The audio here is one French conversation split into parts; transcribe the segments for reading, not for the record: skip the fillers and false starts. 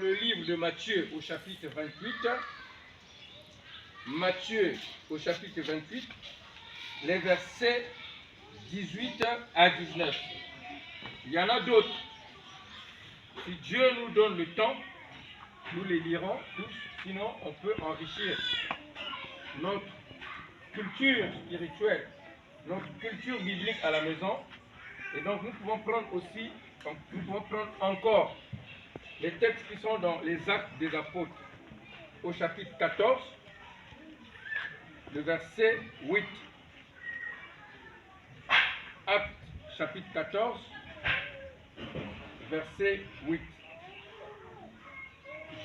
le livre de Matthieu au chapitre 28. Matthieu au chapitre 28, les versets 18 à 19. Il y en a d'autres. Si Dieu nous donne le temps, nous les lirons tous, sinon on peut enrichir notre culture spirituelle, notre culture biblique à la maison. Et donc nous pouvons prendre aussi, nous pouvons prendre encore les textes qui sont dans les Actes des Apôtres, au chapitre 14, le verset 8. Actes chapitre 14, verset 8.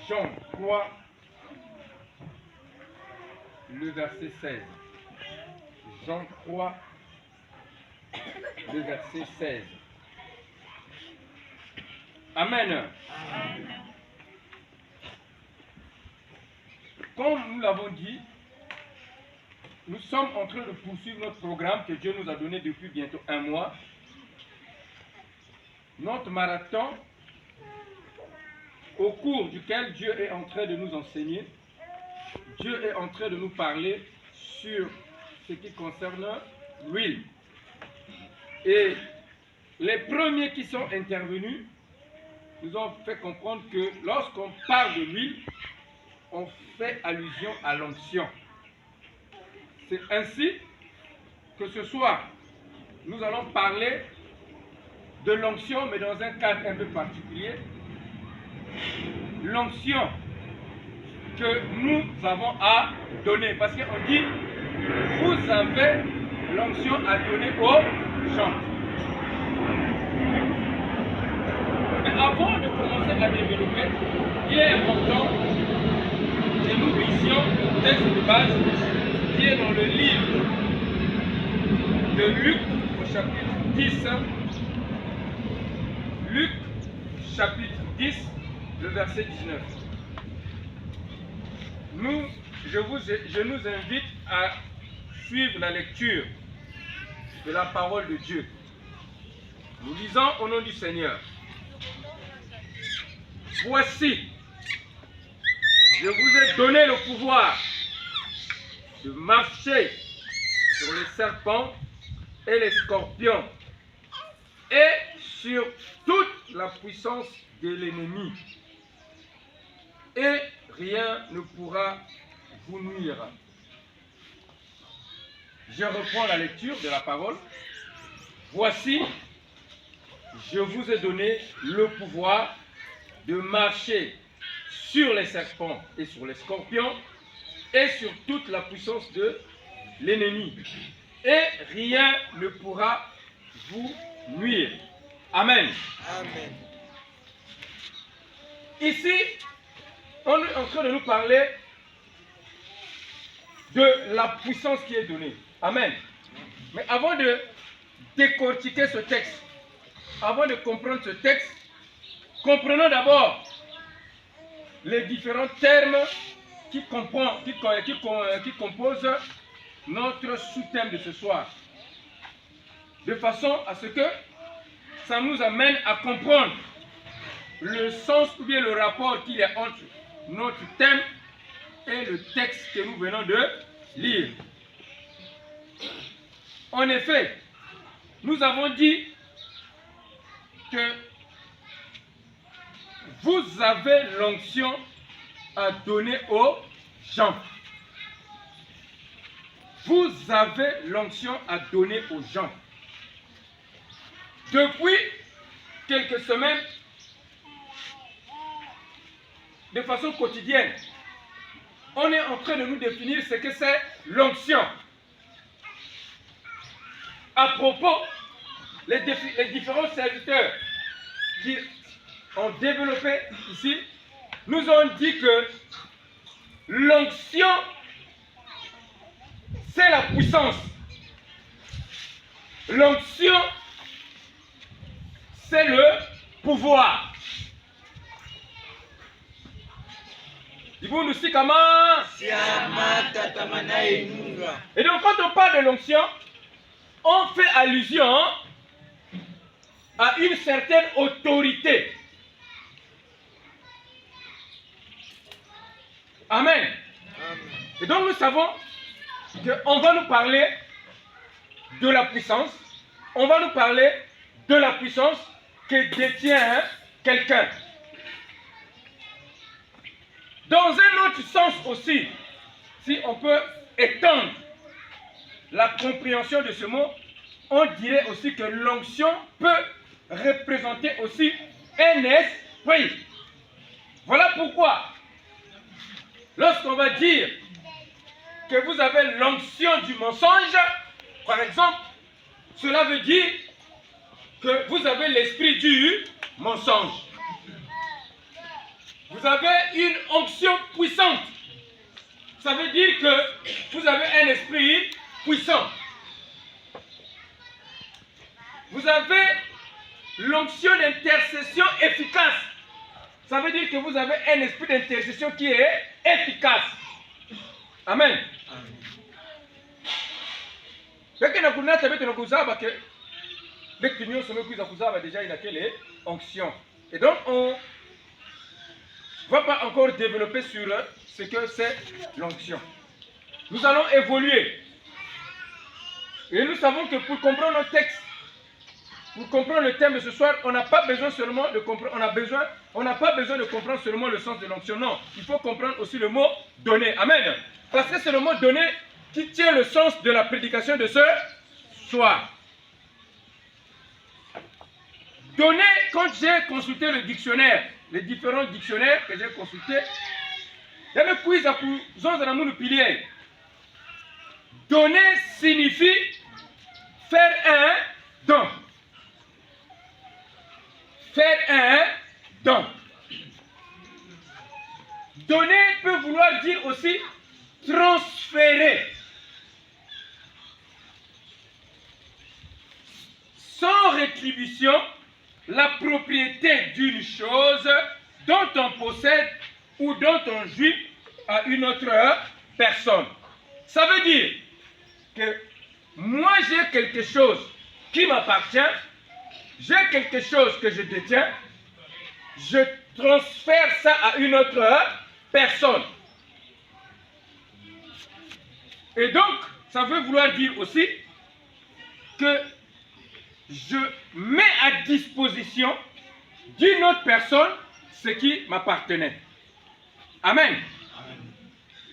Jean 3, le verset 16. Jean 3, le verset 16. Amen. Comme nous l'avons dit, nous sommes en train de poursuivre notre programme que Dieu nous a donné depuis bientôt un mois. Notre marathon, au cours duquel Dieu est en train de nous enseigner, Dieu est en train de nous parler sur ce qui concerne l'huile. Et les premiers qui sont intervenus nous ont fait comprendre que lorsqu'on parle de l'huile, on fait allusion à l'onction. C'est ainsi que ce soir, nous allons parler de l'onction, mais dans un cadre un peu particulier. L'onction que nous avons à donner. Parce qu'on dit, vous avez l'onction à donner aux gens. Mais avant de commencer à développer, il est important que nous lisions le texte de base qui est dans le livre de Luc au chapitre 10. Luc chapitre 10, le verset 19. Je nous invite à suivre la lecture de la parole de Dieu. Nous lisons au nom du Seigneur. Voici, je vous ai donné le pouvoir de marcher sur les serpents et les scorpions et sur toute la puissance de l'ennemi. Et rien ne pourra vous nuire. Je reprends la lecture de la parole. Voici, je vous ai donné le pouvoir de marcher sur les serpents et sur les scorpions et sur toute la puissance de l'ennemi. Et rien ne pourra vous nuire. Amen. Amen. Ici, on est en train de nous parler de la puissance qui est donnée. Amen. Mais avant de décortiquer ce texte, avant de comprendre ce texte, comprenons d'abord les différents termes qui composent notre sous-thème de ce soir. De façon à ce que ça nous amène à comprendre le sens ou bien le rapport qu'il y a entre notre thème et le texte que nous venons de lire. En effet, nous avons dit que vous avez l'onction à donner aux gens. Vous avez l'onction à donner aux gens. Depuis quelques semaines, de façon quotidienne, on est en train de nous définir ce que c'est l'onction. À propos, les différents serviteurs qui ont développé ici nous ont dit que l'onction, c'est la puissance. L'onction, c'est le pouvoir. Et donc quand on parle de l'onction, on fait allusion à une certaine autorité Amen. Et donc nous savons qu'on va nous parler de la puissance. On va nous parler de la puissance que détient quelqu'un. Dans un autre sens aussi, si on peut étendre la compréhension de ce mot, on dirait aussi que l'onction peut représenter aussi un esprit. Voilà pourquoi, lorsqu'on va dire que vous avez l'onction du mensonge, par exemple, cela veut dire que vous avez l'esprit du mensonge. Vous avez une onction puissante. Ça veut dire que vous avez un esprit puissant. Vous avez l'onction d'intercession efficace. Ça veut dire que vous avez un esprit d'intercession qui est efficace. Amen. Déjà il a quelle onction. Et donc on ne va pas encore développer sur ce que c'est l'onction. Nous allons évoluer. Et nous savons que pour comprendre notre texte, pour comprendre le thème de ce soir, on n'a pas besoin seulement de comprendre, on n'a pas besoin de comprendre seulement le sens de l'onction. Non, il faut comprendre aussi le mot donner. Amen. Parce que c'est le mot donner qui tient le sens de la prédication de ce soir. Donner, quand j'ai consulté le dictionnaire, les différents dictionnaires que j'ai consultés, il y a le quiz à le pilier. Donner signifie faire un don. Faire un don. Donner peut vouloir dire aussi transférer. Sans rétribution, la propriété d'une chose dont on possède ou dont on jouit à une autre personne. Ça veut dire que moi j'ai quelque chose qui m'appartient, j'ai quelque chose que je détiens, je transfère ça à une autre personne. Et donc, ça veut vouloir dire aussi que je mets à disposition d'une autre personne ce qui m'appartenait. Amen.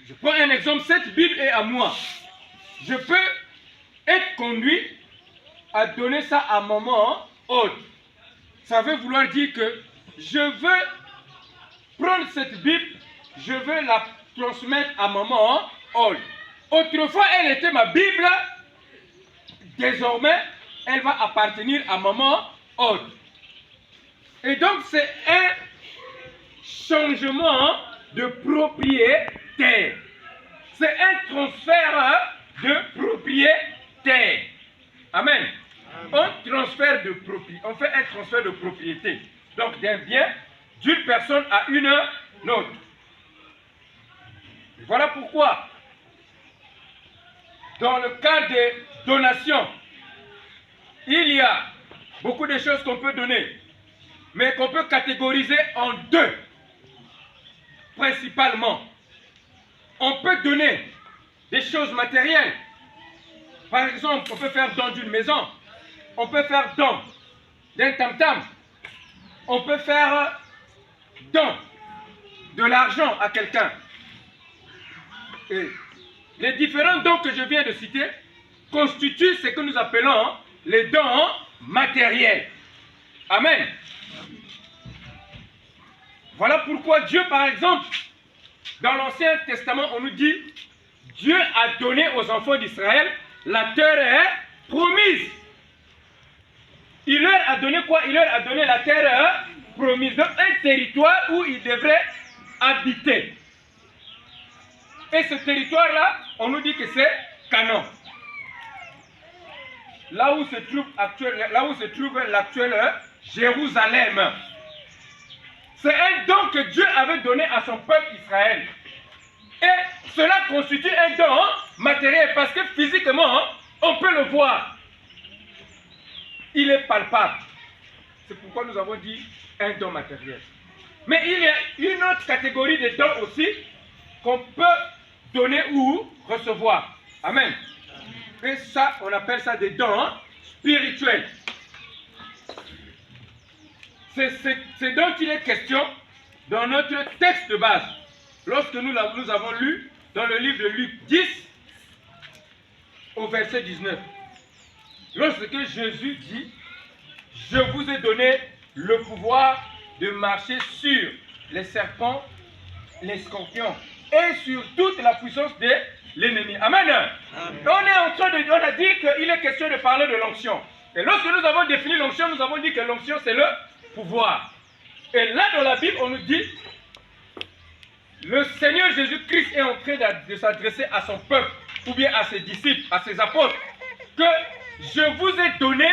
Je prends un exemple, cette Bible est à moi. Je peux être conduit à donner ça à maman autre. Ça veut vouloir dire que je veux prendre cette Bible, je veux la transmettre à maman autre. Autrefois, elle était ma Bible, désormais, elle va appartenir à maman autre. Et donc, c'est un changement de propriétaire. C'est un transfert de propriétaire. Amen. On fait un transfert de propriété. Donc, d'un bien, d'une personne à une autre. Voilà pourquoi, dans le cas des donations, il y a beaucoup de choses qu'on peut donner, mais qu'on peut catégoriser en deux, principalement. On peut donner des choses matérielles. Par exemple, on peut faire don d'une maison, on peut faire don d'un tam-tam, on peut faire don de l'argent à quelqu'un. Et les différents dons que je viens de citer constituent ce que nous appelons les dons matériels. Amen. Voilà pourquoi Dieu, par exemple, dans l'Ancien Testament, on nous dit Dieu a donné aux enfants d'Israël la terre promise. Il leur a donné quoi? Il leur a donné la terre promise, donc un territoire où ils devraient habiter. Et ce territoire-là, on nous dit que c'est Canaan. Là où se trouve l'actuel Jérusalem. C'est un don que Dieu avait donné à son peuple Israël. Et cela constitue un don matériel parce que physiquement, on peut le voir. Il est palpable. C'est pourquoi nous avons dit un don matériel. Mais il y a une autre catégorie de dons aussi qu'on peut donner ou recevoir. Amen. Et ça, on appelle ça des dons spirituels. C'est dont il est question dans notre texte de base. Lorsque nous avons lu dans le livre de Luc 10, au verset 19. Lorsque Jésus dit, je vous ai donné le pouvoir de marcher sur les serpents, les scorpions et sur toute la puissance de l'ennemi. Amen. Amen. On a dit qu'il est question de parler de l'onction. Et lorsque nous avons défini l'onction, nous avons dit que l'onction c'est le pouvoir. Et là dans la Bible, on nous dit, le Seigneur Jésus-Christ est en train de s'adresser à son peuple, ou bien à ses disciples, à ses apôtres, que je vous ai donné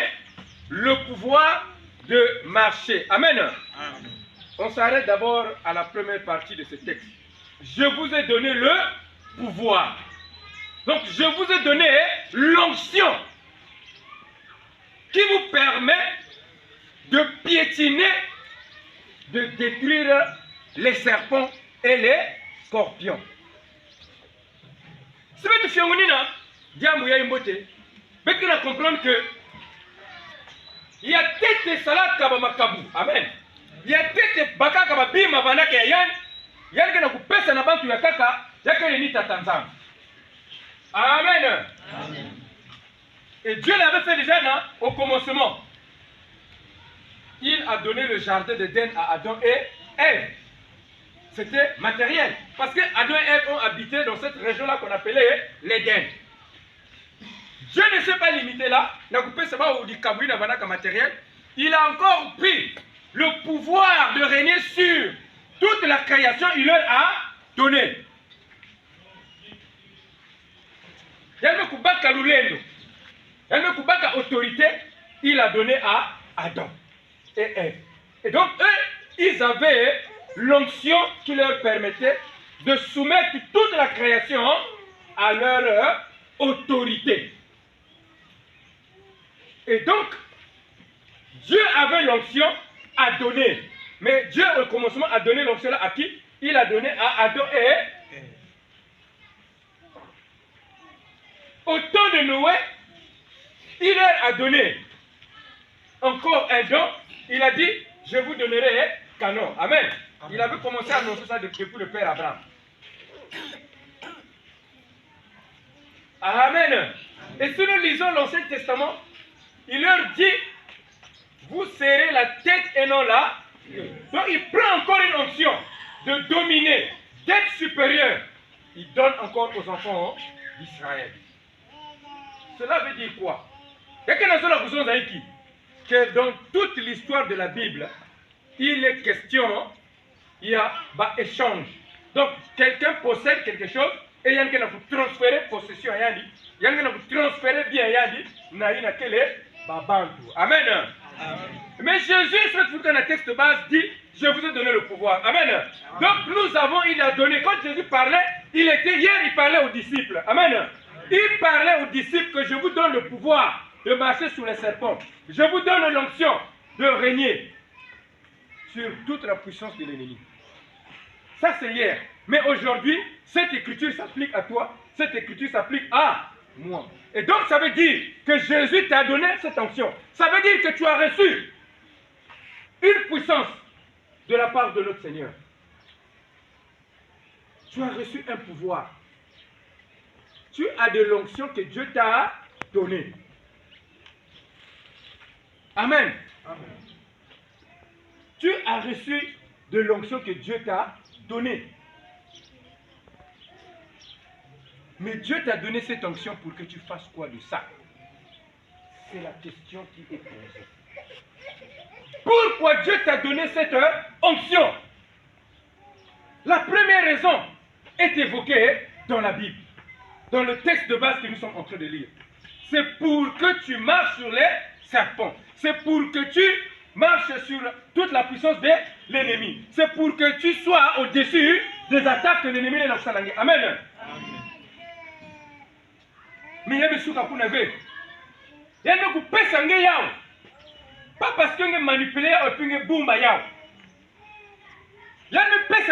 le pouvoir de marcher. Amen. Amen. On s'arrête d'abord à la première partie de ce texte. Je vous ai donné le pouvoir. Donc je vous ai donné l'onction qui vous permet de piétiner, de détruire les serpents et les scorpions. Si vous êtes comprendre que il y a tête salade kabamakabu. Amen. Il y a tête baka kababima vanaka yan. Yanke na kupesa na bantu ya kaka yake ni tatanzana. Amen. Amen. Et Dieu l'avait fait déjà au commencement. Il a donné le jardin d'Éden à Adam et Ève. C'était matériel. Parce que Adam et Ève ont habité dans cette région-là qu'on appelait l'Éden. Dieu ne s'est pas limité là. Il a encore pris le pouvoir de régner sur toute la création. Il leur a donné. Autorité, il a donné à Adam et Ève. Et donc eux, ils avaient l'onction qui leur permettait de soumettre toute la création à leur autorité. Et donc, Dieu avait l'onction à donner. Mais Dieu, au commencement, a donné l'onction à qui? Il a donné à Adam et Ève. Au temps de Noé, il leur a donné encore un don. Il a dit, je vous donnerai Canaan. Amen. Il avait commencé à annoncer ça depuis le père Abraham. Amen. Et si nous lisons l'Ancien Testament, il leur dit, vous serrez la tête et non la queue. Donc il prend encore une onction de dominer, d'être supérieur. Il donne encore aux enfants d'Israël. Cela veut dire quoi? Que dans toute l'histoire de la Bible, il est question, il y a échange. Donc quelqu'un possède quelque chose et il y a quelqu'un qui transférer possession. Il y a quelqu'un qui transférer bien. Amen. Mais Jésus, dans le texte de base, dit, je vous ai donné le pouvoir. Amen. Donc il a donné, quand Jésus parlait, il parlait aux disciples. Amen. Il parlait aux disciples que je vous donne le pouvoir de marcher sur les serpents. Je vous donne l'onction de régner sur toute la puissance de l'ennemi. Ça c'est hier. Mais aujourd'hui, cette écriture s'applique à toi, cette écriture s'applique à moi. Et donc ça veut dire que Jésus t'a donné cette onction. Ça veut dire que tu as reçu une puissance de la part de notre Seigneur. Tu as reçu un pouvoir. Tu as de l'onction que Dieu t'a donnée. Amen. Amen. Tu as reçu de l'onction que Dieu t'a donnée. Mais Dieu t'a donné cette onction pour que tu fasses quoi de ça? C'est la question qui est posée. Pourquoi Dieu t'a donné cette onction? La première raison est évoquée dans la Bible, dans le texte de base que nous sommes en train de lire. C'est pour que tu marches sur les serpents. C'est pour que tu marches sur toute la puissance de l'ennemi. C'est pour que tu sois au-dessus des attaques de l'ennemi de notre salangue. Amen. Mais il y a des choses à connaître. Il y a des gens qui pèsent. Pas parce qu'ils manipulent et puis ils boum. Il y a des pèsent.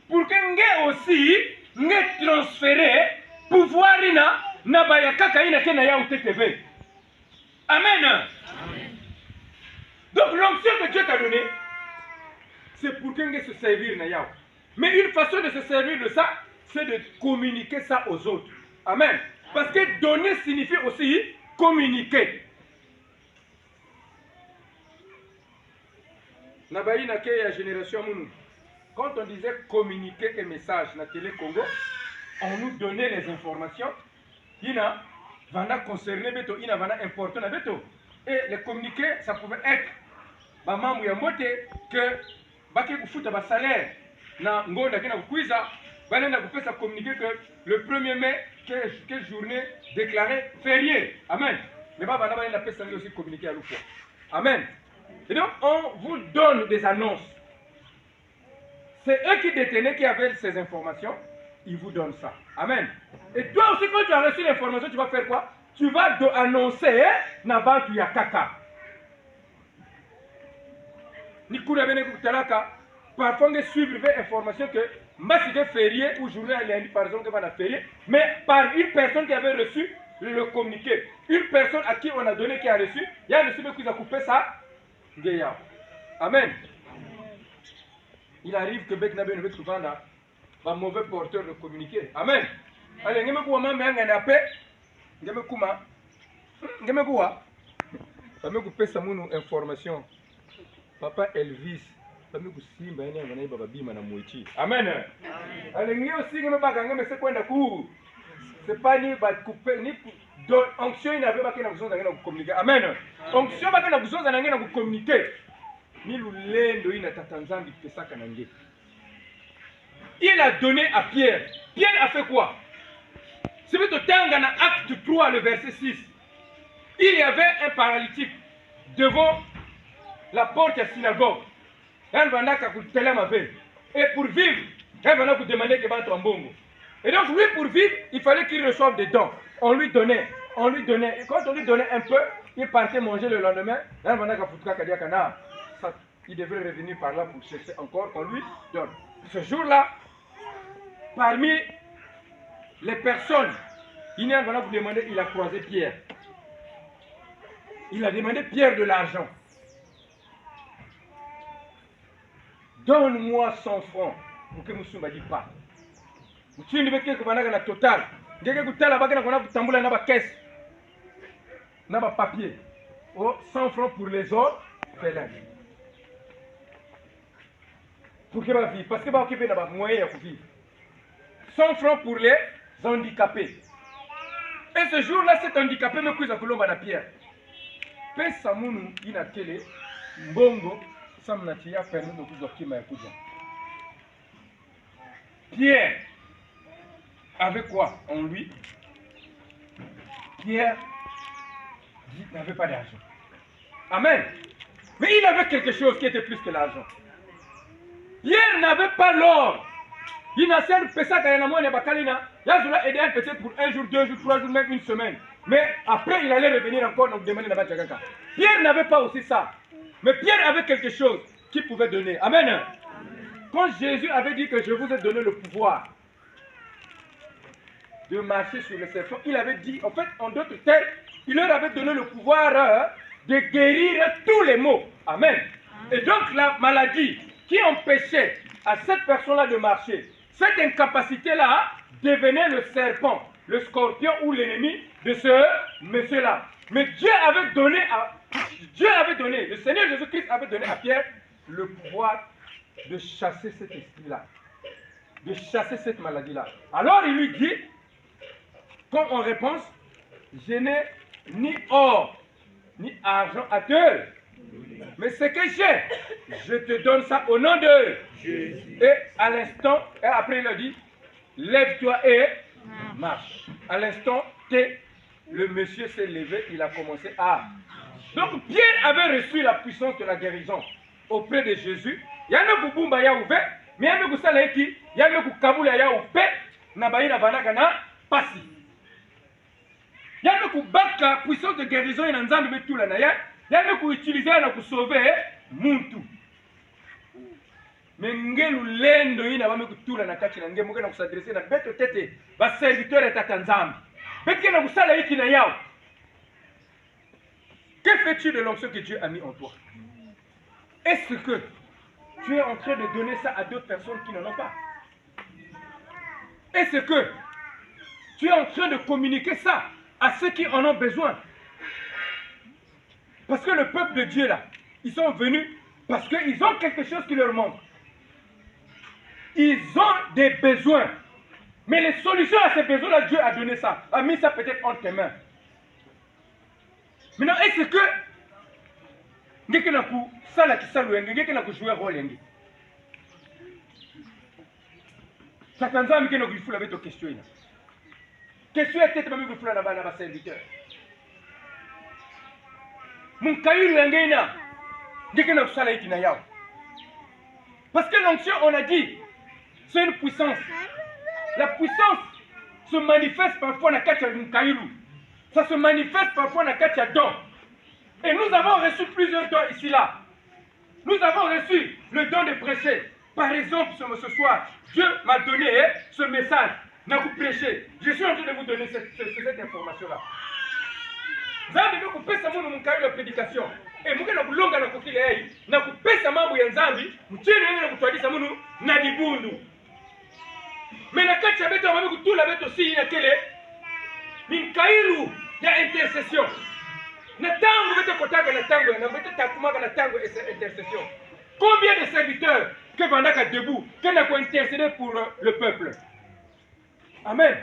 pour que nge aussi nge transférer pouvoir na bayakaka ina ke na ya UTTV. Amen. Donc l'onction que Dieu t'a donnée, c'est pour que nge se servir na yao. Mais une façon de se servir de ça, c'est de communiquer ça aux autres. Amen. Parce que donner signifie aussi communiquer. Nabayi na ke ya génération mounou. Quand on disait communiquer un message na télé Congo, on nous donnait les informations. Ina vana concerné beto, ina vana important na beto. Et les communiquer, ça pouvait être ba mamou ya mote que baki kufuta ba salaire na ngonda kena kuiza, bana na kupesa communiquer que le 1er mai quelle journée déclarée férié. Amen. Mais ba bana bana pesa aussi communiquer à l'autre. Amen. Et donc on vous donne des annonces. C'est eux qui détenaient, qui avaient ces informations. Ils vous donnent ça. Amen. Et toi aussi, quand tu as reçu l'information, tu vas faire quoi? Tu vas annoncer Nava tu yakaka. Nikura bene kutalaka. Parfois, on suivre l'information que Massi férié ou journée à lundi, par exemple, que va férié, mais par une personne qui avait reçu le communiqué. Une personne à qui on a donné, qui a reçu, il y a reçu qui a coupé ça. Amen. Il arrive que Bek Nabe ne souvent là, un mauvais porteur de communiquer. Amen. Allez, ngeme kuwa mama yanga na pe, ngeme kuma, ngeme kuwa, ngeme kupesa munu information. Papa Elvis, ngeme kusimba yene ngana baba bima na muichi. Amen. Allez, ngeme aussi ngeme baka ngeme se kwenda ku. C'est pas ni ba couper ni don onction il n'avait pas que na besoin d'angena communiquer. Amen. Onction ba que na besoin d'angena communiquer. Ni lulendo ina tatanzambi pesa kanange. Il a donné à Pierre. Pierre a fait quoi? C'est dans Acte 3, le verset 6. Il y avait un paralytique devant la porte de la synagogue. Et pour vivre, il va vous demander qu'il va être en bongo. Et donc lui, pour vivre, il fallait qu'il reçoive des dons. On lui donnait. Et quand on lui donnait un peu, il partait manger le lendemain. Il devait revenir par là pour chercher encore qu'on lui donne. Ce jour-là, parmi les personnes, il a demandé, il a croisé Pierre. Il a demandé Pierre de l'argent. Donne-moi 100 francs pour que Moussou m'a dit pas. Tu ne veux que tu total. Tu as une caisse. Tu as un papier. 100 francs pour les autres, fais-le. Pour que vivre. Parce que tu as un moyen pour vivre. 100 francs pour les handicapés. Et ce jour-là, cet handicapé me couche à Colomba na Pierre. Pesa munu ina télé, mbongo, samnatia permis de coucher qui m'a écouté. Pierre avait quoi en lui? Pierre n'avait pas d'argent. Amen. Mais il avait quelque chose qui était plus que l'argent. Pierre n'avait pas l'or. Il n'a pas de pesa quand il a aidé un petit pour un jour, 2 jours, 3 jours, même une semaine. Mais après, il allait revenir encore nous demander la Bachagaka. Pierre n'avait pas aussi ça. Mais Pierre avait quelque chose qu'il pouvait donner. Amen. Quand Jésus avait dit que je vous ai donné le pouvoir de marcher sur les serpents, il avait dit, en fait, en d'autres termes, il leur avait donné le pouvoir de guérir tous les maux. Amen. Et donc, la maladie qui empêchait à cette personne-là de marcher, cette incapacité-là devenait le serpent, le scorpion ou l'ennemi de ce monsieur-là. Mais Dieu avait donné, le Seigneur Jésus-Christ avait donné à Pierre le pouvoir de chasser cet esprit-là, de chasser cette maladie-là. Alors il lui dit, comme en réponse, je n'ai ni or, ni argent à te donner. Mais ce que j'ai, je te donne ça au nom de Jésus. Et à l'instant, et après il a dit, lève-toi et marche. À l'instant, le monsieur s'est levé, il a commencé à... Donc Pierre avait reçu la puissance de la guérison auprès de Jésus. Il y a un boubumba ya ouvert, mais il y a un salaiki, il y a un kabula ya ouvert, nabayi na banaka na pasi. Il y a un puissance de guérison et nanzambe betula na ya. Il y a un utiliser na sauver muntu. Mais ngelu lendo ina bame kutula na kati na ngemu na kusadresse na beto tete ba serviteur et tatanzambi. Beke na kusala hiki na yao. Que fais-tu de l'onction que Dieu a mis en toi? Est-ce que tu es en train de donner ça à d'autres personnes qui n'en ont pas? Est-ce que tu es en train de communiquer ça à ceux qui en ont besoin? Parce que le peuple de Dieu là, ils sont venus parce qu'ils ont quelque chose qui leur manque. Ils ont des besoins. Mais les solutions à ces besoins-là, Dieu a donné ça. A mis ça peut-être entre tes mains. Maintenant, est-ce que ngeke na ku sala kisalo yenge ngeke na ku jouer rôle yenge? Satanza mike na ku ifula beto question ina. Question est tete mami ku ifula na ba serviteur. Mon kayiru yenge ina ngeke na ku sala hiki na yao. Parce que l'onction, on a dit, c'est une puissance. La puissance se manifeste parfois dans Katia Kairou. Ça se manifeste parfois dans Katia Don. Et nous avons reçu plusieurs dons ici-là. Nous avons reçu le don de prêcher. Par exemple, ce soir, Dieu m'a donné ce message. N'a vous prêcher. Je suis en train de vous donner cette information-là. Vous avez vu que ça mon carré de prédication. Et vous avez vu que vous avez vu que vous avez vu que vous avez vu que vous avez vu que vous avez vu mais la carte avait dit tout l'avait aussi na télé min kairu ya intercession na tango vete kotaka na tango na vete takumaka na tango intercession. Combien de serviteurs que vandaka debout que n'a intercéder pour le peuple? Amen.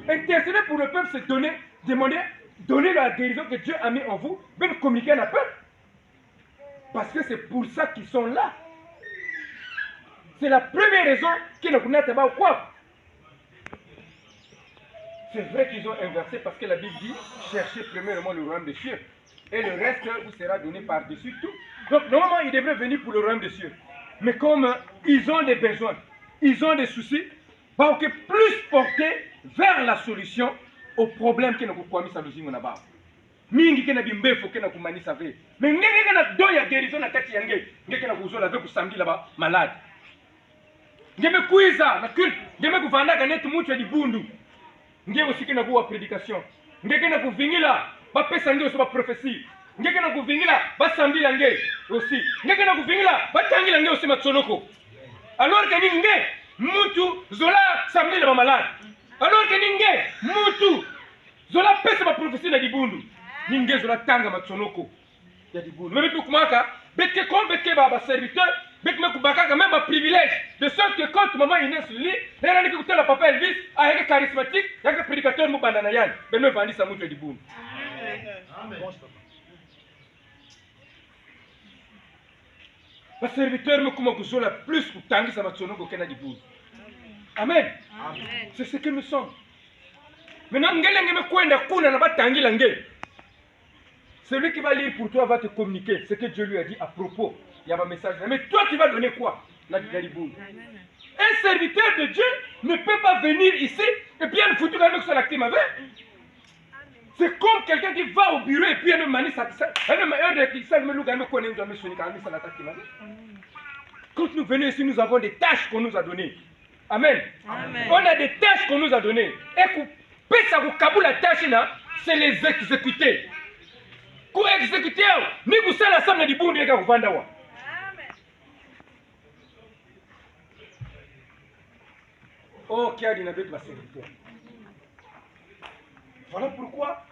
Intercéder pour le peuple, c'est donner la guérison que Dieu a mis en vous, même communiquer à la peuple. Parce que c'est pour ça qu'ils sont là. C'est la première raison qu'ils ne connaissent pas quoi. C'est vrai qu'ils ont inversé parce que la Bible dit cherchez premièrement le royaume des cieux et le reste vous sera donné par-dessus tout. Donc normalement ils devraient venir pour le royaume des cieux. Mais comme ils ont des besoins, ils ont des soucis, bah, ok, plus portés vers la solution au problème que nous avons mis à l'usine là-bas. Mingi kena bimbefo kena kumani save. Mais ngeke kena doya guérison na kati yange, ngeke na kuzola avec samedi là-bas malade. Ngeme kuiza na culte, ngeme kuvanda kanetu mutu ya dibundu. Ngeke aussi na kuwa prédication. Ngeke na kuvingila ba pesa ndio so ba prophétie. Ngeke na kuvingila ba samedi lange aussi. Ngeke na kuvingila ba tangi lange aussi matsonoko. Alors que ninge mutu zola samedi la malade. Alors que ninge mutu zola pesa ba prophétie na dibundu. Ninge zola tanga matsonoko ya dibundu. Même tout kumaka betke comme betke ba serviteur betke me kubaka même ba privilège de sorte que quand maman est née sur lui, elle a dit que la papa Elvis a été charismatique, il y a que prédicateur mubanda na yan, ben me vandi sa mutu ya dibundu. Amen. Ba serviteur me kuma kuzola plus kutangi sa matsonoko kena dibundu. Amen. Amen. C'est ce que nous sommes. Maintenant ngele ngeme kwenda kuna na batangi lange. Celui qui va lire pour toi va te communiquer ce que Dieu lui a dit à propos. Il y a un message. Mais toi, tu vas donner quoi? Un serviteur de Dieu ne peut pas venir ici et puis il faut tout avec son actif avec. C'est comme quelqu'un qui va au bureau et puis il manie ça. Quand nous venons ici, nous avons des tâches qu'on nous a données. Amen. Amen. On a des tâches qu'on nous a données. Et pour la tâche, c'est les exécuter. Pour exécuter, ni vous savez la somme du bon Dieu qui vous vend. Oh, qui a dit n'avait pas serviteur. Voilà pourquoi,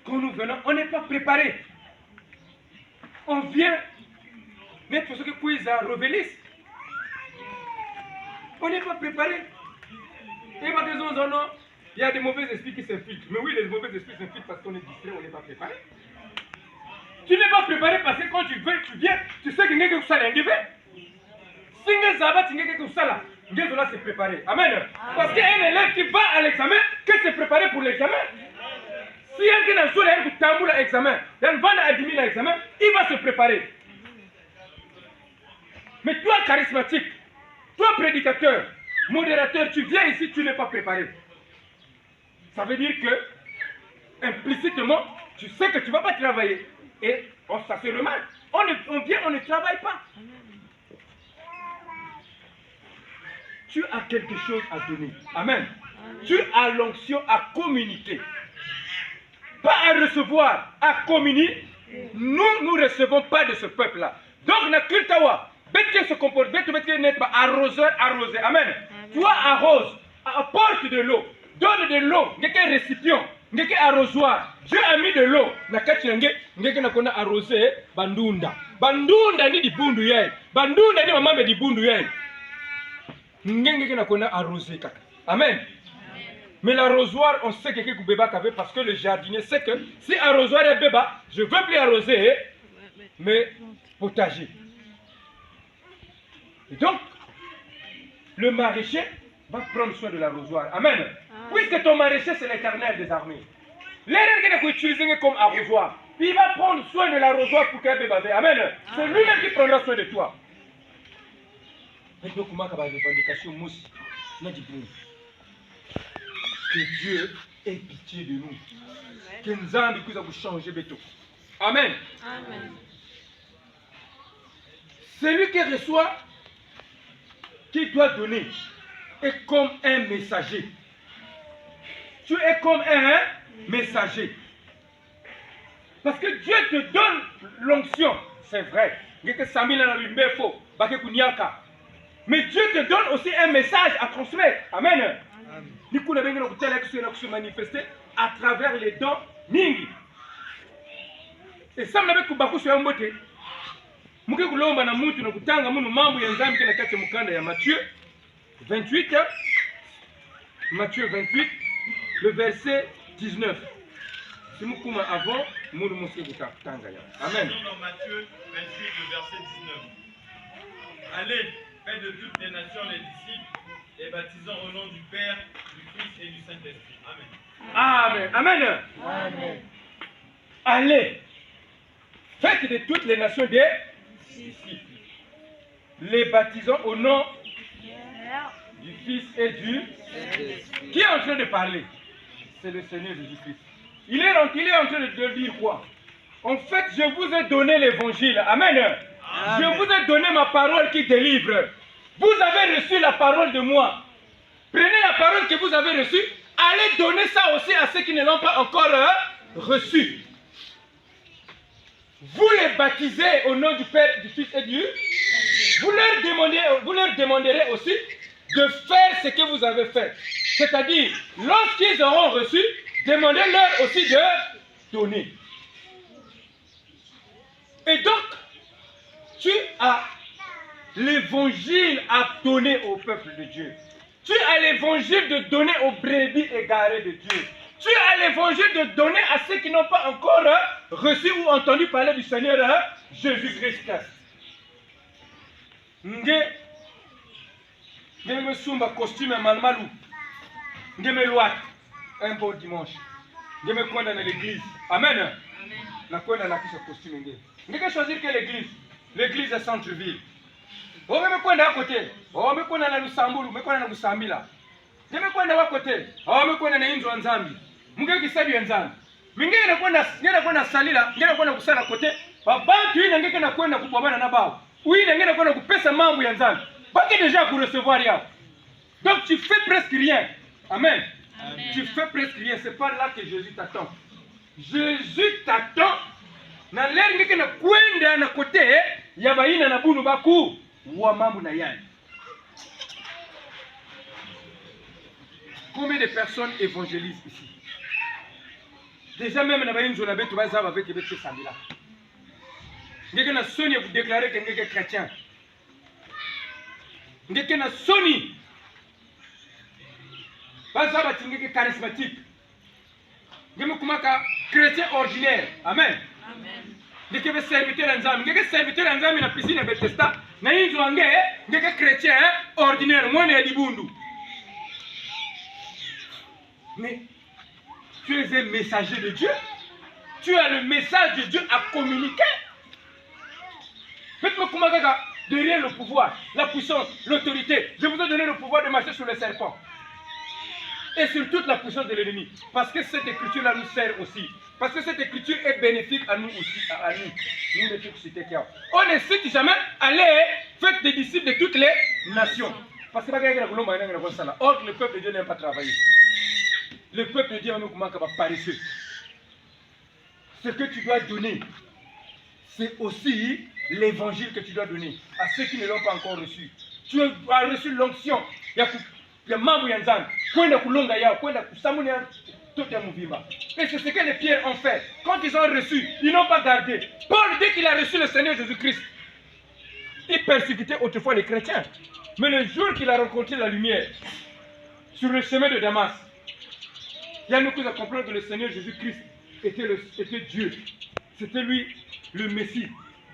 quand nous venons, on n'est pas préparé. On vient mettre ce que puis à révéler. On n'est pas préparé. Et ma raison, il y a des mauvais esprits qui s'infiltrent. Mais oui, les mauvais esprits s'infiltrent parce qu'on est distrait, on n'est pas préparé. Tu n'es pas préparé parce que quand tu viens, tu sais que tu as un arrivé. Si tu as Dieu doit se préparer. Amen. Parce qu'un élève qui va à l'examen, que se préparer pour l'examen. Si un qui n'a pas tambour à l'examen, il va à l'examen, il va se préparer. Mais toi, charismatique, toi, prédicateur, modérateur, tu viens ici, tu n'es pas préparé. Ça veut dire que, implicitement, tu sais que tu ne vas pas travailler. Et ça se remarque. On vient, on ne travaille pas. tu as quelque chose à donner. Amen. Tu as l'onction à communiquer. Pas à recevoir, à communiquer. Nous ne recevons pas de ce peuple-là. Donc, na kultawa, bête se comporte, bête n'est pas arroseur, arrosé. Amen. Toi, arrose, apporte de l'eau, donne de l'eau, n'est qu'un récipient, n'est qu'un arrosoir. Dieu a mis de l'eau. Na kachinge, n'est qu'un akona arrosé, bandunda. Bandunda ni di bundu yai. Bandunda ni mamambe di bundu yai. N'est qu'un akona arrosé kaka. Amen. Mais l'arrosoir, on sait que quelqu'un bébé avait parce que le jardinier sait que si arrosoir est bébé, je ne veux plus arroser, mais potager. Et donc, le maraîcher va prendre soin de l'arrosoir. Amen. Puisque ton maraîcher, c'est l'Éternel des armées. L'erreur qu'il a utilisé comme arrosoir, il va prendre soin de l'arrosoir pour qu'un bébé ait. Amen. C'est lui-même qui prendra soin de toi. Et donc, comment on va revendication mousse? Que Dieu ait pitié de nous. Que nous avons changé de tout. Amen. Amen. Celui qui reçoit, qui doit donner, est comme un messager. Tu es comme un messager. Parce que Dieu te donne l'onction. C'est vrai. Mais Dieu te donne aussi un message à transmettre. Amen. Nous pouvons se manifester à travers les dons mingi. Et ça, nous avons sur un beauté. Nous Matthieu 28, Matthieu 28, le verset 19. Si nous commençons avant, nous nous Amen. Dans Matthieu 28, le verset 19. Allez, faites de toutes les nations les disciples et baptisant au nom du Père, du Fils et du Saint-Esprit. Amen. Amen. Amen. Amen. Allez, faites de toutes les nations des disciples, les baptisant au nom du Fils et du Saint-Esprit. Qui est en train de parler? C'est le Seigneur Jésus-Christ. Il est en train de dire quoi? En fait, je vous ai donné l'évangile. Amen. Je vous ai donné ma parole qui délivre. Vous avez reçu la parole de moi. Prenez la parole que vous avez reçue. Allez donner ça aussi à ceux qui ne l'ont pas encore reçue. Vous les baptisez au nom du Père, du Fils et du... Vous leur demanderez aussi de faire ce que vous avez fait. C'est-à-dire, lorsqu'ils auront reçu, demandez-leur aussi de donner. Et donc, tu as l'évangile à donner au peuple de Dieu. Tu as l'évangile de donner aux brebis égarées de Dieu. Tu as l'évangile de donner à ceux qui n'ont pas encore reçu ou entendu parler du Seigneur Jésus-Christ. Ngeme sumba costume malmalou. Ngeme loite un bon dimanche. Ngeme kwenda dans l'église. Amen. La kwenda la kisha costume ngeme. Ngeke choisir que l'église est centre-ville. On me kwenda à côté. On me kwenda na Lusambulu, me kwenda na Kusambila. Ngeme kwenda à côté. On me kwenda na Inzo Nzambi. Mungeki sabi Nzambi. Mingine ngenda kwenda salila, ngenda kwenda kusala côté. Babantu ina ngeke na kwenda kupambana na bao. Uine ngenda kwenda kupesa mambo ya Nzambi. Pas déjà pour recevoir rien. Donc tu fais presque rien. Amen. Amen. Tu fais presque rien. C'est pas là que Jésus t'attend. Jésus t'attend. Na leo ngeke na kwenda na côté ya baina na bunu baku wa mambo na yani. Combien de personnes évangélisent ici? Déjà même na baina nzola betu baza avec betu sambila. Ngeke na soni vous déclarer que ngeke chrétien. Ngeke na soni baza batingeke charismatique. Ngeme kumaka chrétien ordinaire. Amen. Amen. Ngeke be serviteur nzambi, ngeke serviteur nzambi na piscine Bethesda, na inzo ange ngeke chrétien ordinaire mwana ya dibundu. Mais tu es un messager de Dieu. Tu as le message de Dieu à communiquer. Faites-moi kumaka derrière le pouvoir, la puissance, l'autorité. Je vous ai donné le pouvoir de marcher sur les serpents. Et sur toute la puissance de l'ennemi. Parce que cette écriture-là nous sert aussi. Parce que cette écriture est bénéfique à nous aussi. À nous. Nous ne citer qu'il y a. On ne cite jamais, allez, faites des disciples de toutes les nations. Parce que or, le peuple de Dieu n'aime pas travailler. Le peuple de Dieu va paresseux. Ce que tu dois donner, c'est aussi l'évangile que tu dois donner à ceux qui ne l'ont pas encore reçu. Tu as reçu l'onction. Et c'est ce que les pierres ont fait. Quand ils ont reçu, ils n'ont pas gardé. Paul, dès qu'il a reçu le Seigneur Jésus-Christ, il persécutait autrefois les chrétiens. Mais le jour qu'il a rencontré la lumière, sur le chemin de Damas, il y a nous qui ont compris que le Seigneur Jésus-Christ était Dieu. C'était lui le Messie.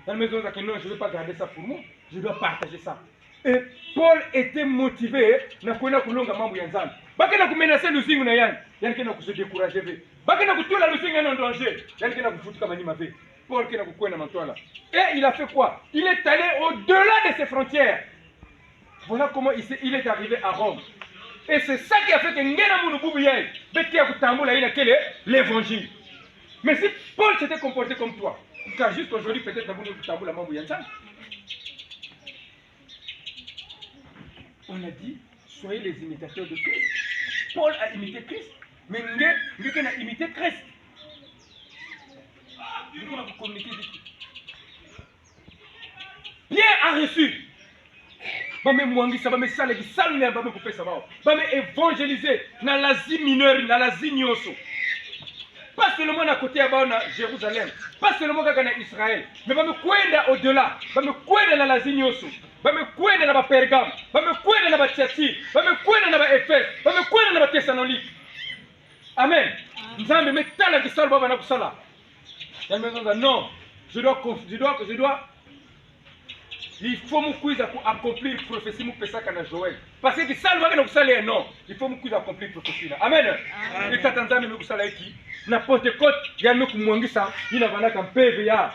Dans la maison, non, je ne vais pas garder ça pour moi. Je dois partager ça. Et Paul était motivé. Il a menacé le signe. Il a se décourager. Paul et il a fait quoi? Il est allé au-delà de ses frontières. Voilà comment il est arrivé à Rome. Et c'est ça qui a fait que l'évangile. Mais si Paul s'était comporté comme toi, car jusqu'aujourd'hui, peut-être on a dit, soyez les imitateurs de Christ. Paul a imité Christ, mais nous a imité Christ. Pierre a reçu. Évangéliser dans l'Asie mineure, dans l'Asie nyoso. Pas seulement à côté de Jérusalem, pas seulement dans Israël, mais au-delà, dans l'Asie nyoso. Bamekwenda na Pergame, bamekwenda na Thyatire, bamekwenda na Éphèse, bamekwenda na Thessalonique. Amen. Nzambe metala kisala baba na kusala. Non, je dois il faut accomplir la prophétie de Joël. Parce que ça ne non, il faut accomplir la prophétie. Amen. Et quand on a dit n'importe quoi, il y a un PVA.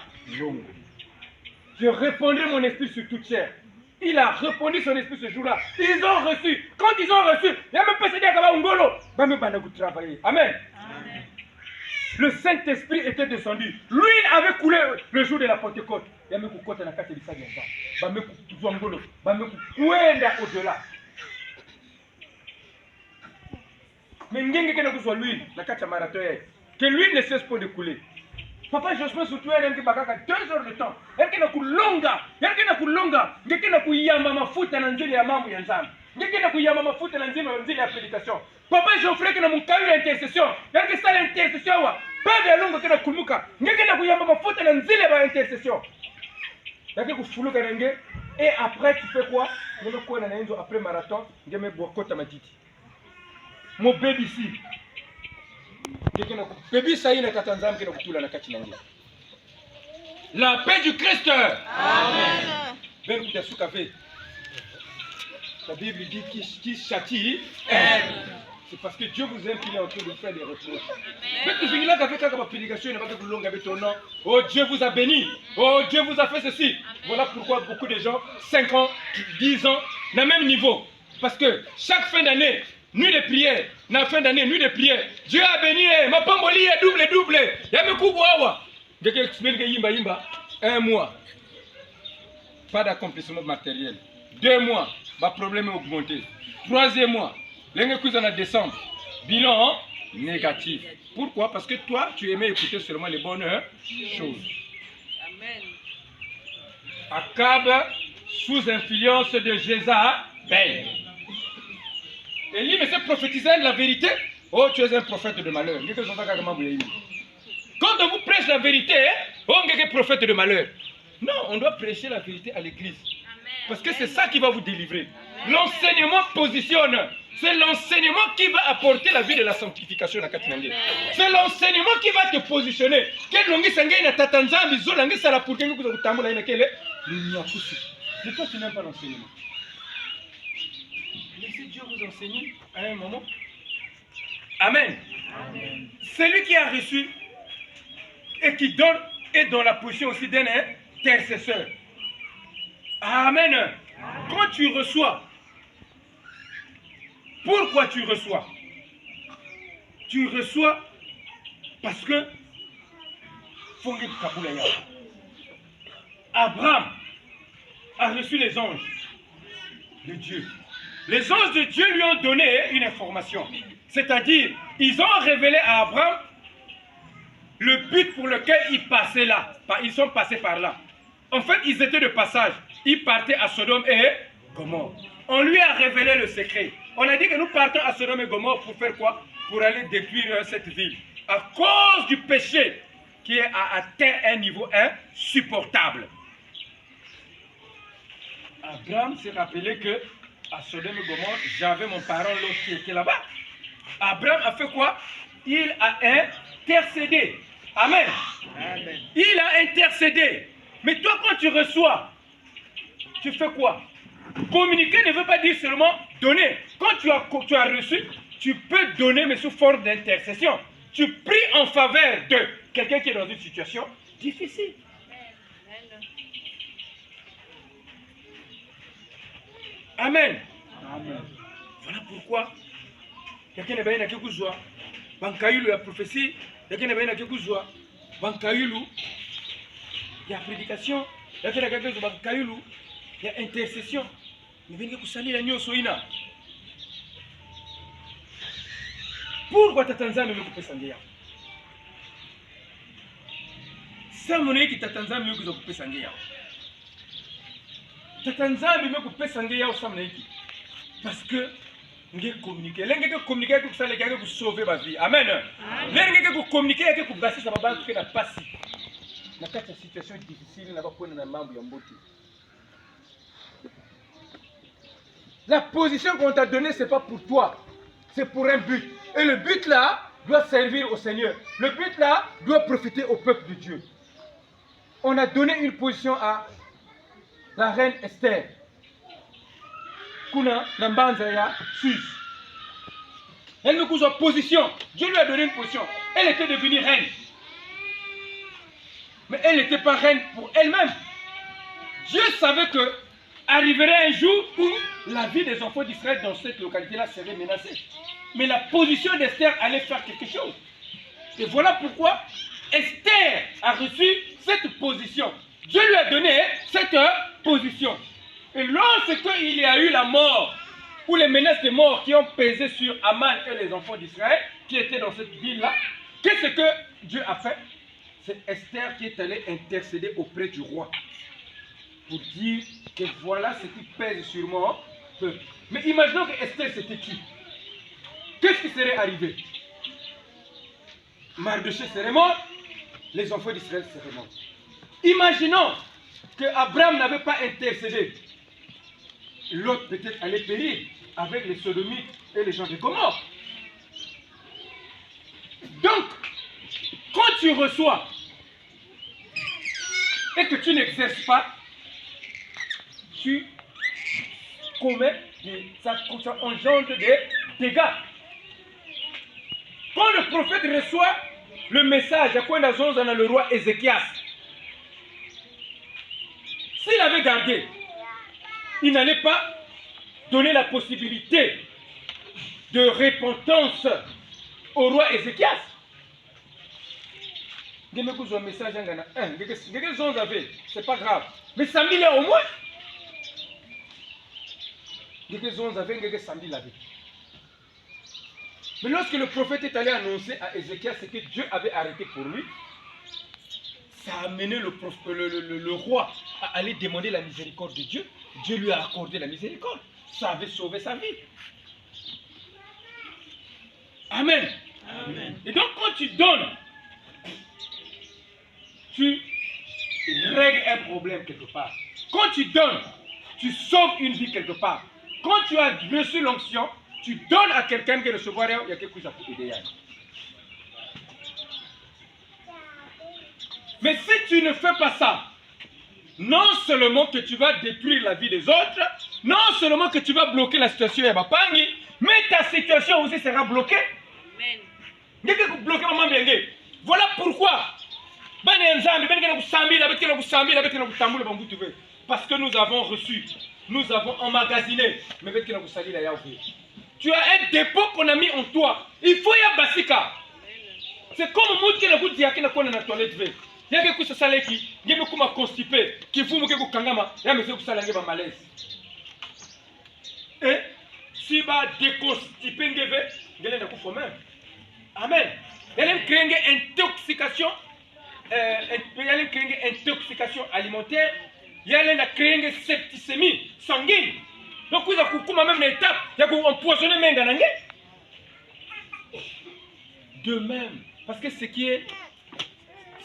Je répondrai mon esprit sur toute chair. Il a répondu son esprit ce jour-là. Ils ont reçu. Quand ils ont reçu, il y a même pas de travailler. Amen. Le Saint-Esprit était descendu. L'huile avait coulé le jour de la Pentecôte. Il y a même côté la carte de ça. Au-delà. Mais l'huile, la carte marathon, que l'huile ne cesse pas de couler. Papa Jospin surtout elle a 2 heures de temps. Elle a kulonga, ngeke na kuyamba mafuta na nzeli ya mambo ya nzambe. Ngeke na kuyamba mafuta na nzeli ya prédication. Papa Geoffrey na mukawi ya intercession. Ngeke sala intercession wa. Bebe ya longo kana kumuka. Ngeke na kuyamba mafuta na nzeli ya intercession. Ngeke kufuluka nenge et après tu fais quoi? Ngeme ko na nzo après marathon, ngeme bokota matiti. Mon baby ici. La paix du Christ. Amen. La Bible dit qui châtie aime. C'est parce que Dieu vous aime qu'il est en train de vous faire des reproches. Oh Dieu vous a béni. Oh Dieu vous a fait ceci. Voilà pourquoi beaucoup de gens, 5 ans, 10 ans, n'a même niveau. Parce que chaque fin d'année, nuit de prière, la fin d'année, nuit de prière. Dieu a béni, ma pamboli est double. Un mois. Pas d'accomplissement matériel. 2 mois, ma problème est augmenté. 3e mois, l'année en décembre. Bilan négatif. Pourquoi? Parce que toi, tu aimais écouter seulement les bonnes choses. Amen. Akab, sous influence de Jézabel. Élie, mais c'est prophétiser la vérité. Oh, tu es un prophète de malheur. Quand on vous prêche la vérité, oh, on est un prophète de malheur. Non, on doit prêcher la vérité à l'église. Parce que c'est ça qui va vous délivrer. L'enseignement positionne. C'est l'enseignement qui va apporter la vie de la sanctification à Katinangé. C'est l'enseignement qui va te positionner. Mais toi, tu n'aimes pas l'enseignement. Laissez Dieu vous enseigner à un moment. Amen. Amen. Celui qui a reçu et qui donne est dans la position aussi d'un intercesseur. Amen. Amen. Quand tu reçois, pourquoi tu reçois? Tu reçois parce que Abraham a reçu les anges de Dieu. Les anges de Dieu lui ont donné une information. C'est-à-dire, ils ont révélé à Abraham le but pour lequel ils passaient là. Ils sont passés par là. En fait, ils étaient de passage. Ils partaient à Sodome et Gomorrhe. On lui a révélé le secret. On a dit que nous partons à Sodome et Gomorre pour faire quoi? Pour aller détruire cette ville. À cause du péché qui a atteint un niveau insupportable. Abraham s'est rappelé que à Sodome et Gomorre, j'avais mon parent Lot qui était là-bas. Abraham a fait quoi? Il a intercédé. Amen. Amen. Il a intercédé. Mais toi, quand tu reçois, tu fais quoi? Communiquer ne veut pas dire seulement donner. Quand tu as reçu, tu peux donner, mais sous forme d'intercession. Tu pries en faveur de quelqu'un qui est dans une situation difficile. Amen. Amen. Voilà pourquoi quelqu'un n'est pas là qui vous Bankayulu la prophétie, quelqu'un n'est pas là qui vous Bankayulu, il y a prédication, quelqu'un n'est pas là qui Bankayulu, il y a intercession. Mais venez que salir la soina. Pourquoi t'attends me couper sangia? Ça mon qui t'attends me couper sangia. T'attends me couper sangia au samedi. Parce que nous communiquer. L'un qui communique pour ça, les gars pour sauver ma vie. Amen. L'un qui communiquer pour passer ça va pas que la passe. Dans cette situation difficile, n'a pas prendre un membre en beauté. La position qu'on t'a donnée, ce n'est pas pour toi. C'est pour un but. Et le but là doit servir au Seigneur. Le but là doit profiter au peuple de Dieu. On a donné une position à la reine Esther. Kuna Nambanzaya Sus. Elle nous cause en position. Dieu lui a donné une position. Elle était devenue reine. Mais elle n'était pas reine pour elle-même. Dieu savait que arriverait un jour où la vie des enfants d'Israël dans cette localité-là serait menacée. Mais la position d'Esther allait faire quelque chose. Et voilà pourquoi Esther a reçu cette position. Dieu lui a donné cette position. Et lorsqu'il y a eu la mort, ou les menaces de mort qui ont pesé sur Aman et les enfants d'Israël, qui étaient dans cette ville-là, qu'est-ce que Dieu a fait? C'est Esther qui est allée intercéder auprès du roi. Pour dire que voilà ce qui pèse sur mon peuple. Mais imaginons que Esther s'était tuée. Qu'est-ce qui serait arrivé? Mardochée serait mort, les enfants d'Israël seraient morts. Imaginons que Abraham n'avait pas intercédé. L'autre peut-être allait périr avec les sodomites et les gens de Gomorrhe. Donc, quand tu reçois et que tu n'exerces pas, tu commets ça engendre des dégâts. Quand le prophète reçoit le message, à quoi on a le roi Ézéchias, s'il avait gardé, il n'allait pas donner la possibilité de repentance au roi Ézéchias. Un message, c'est pas grave. Mais samedi là au moins. Mais lorsque le prophète est allé annoncer à Ézéchias ce que Dieu avait arrêté pour lui, ça a amené le roi à aller demander la miséricorde de Dieu. Dieu lui a accordé la miséricorde. Ça avait sauvé sa vie. Amen. Amen. Et donc quand tu donnes, tu règles un problème quelque part. Quand tu donnes, tu sauves une vie quelque part. Quand tu as reçu l'onction, tu donnes à quelqu'un qui recevra rien, il y a quelque chose à t'aider. Mais si tu ne fais pas ça, non seulement que tu vas détruire la vie des autres, non seulement que tu vas bloquer la situation à Bapangi, mais ta situation aussi sera bloquée. Amen. Voilà pourquoi. Parce que nous avons reçu, nous avons emmagasiné. Tu as un dépôt qu'on a mis en toi. Il faut y avoir basika. C'est comme un qui a dit qu'on a dans la toilette. Il y a quelque chose qui est constipé, qui faut que kangama, il y a monsieur qui malaise. Et si va déconstiper ngeve, ngele na kufa même. Amen. Il y a une intoxication, intoxication alimentaire. Il y a une septicémie sanguine. Donc vous avez même une étape, il y a empoisonné même. De même, parce que ce qui est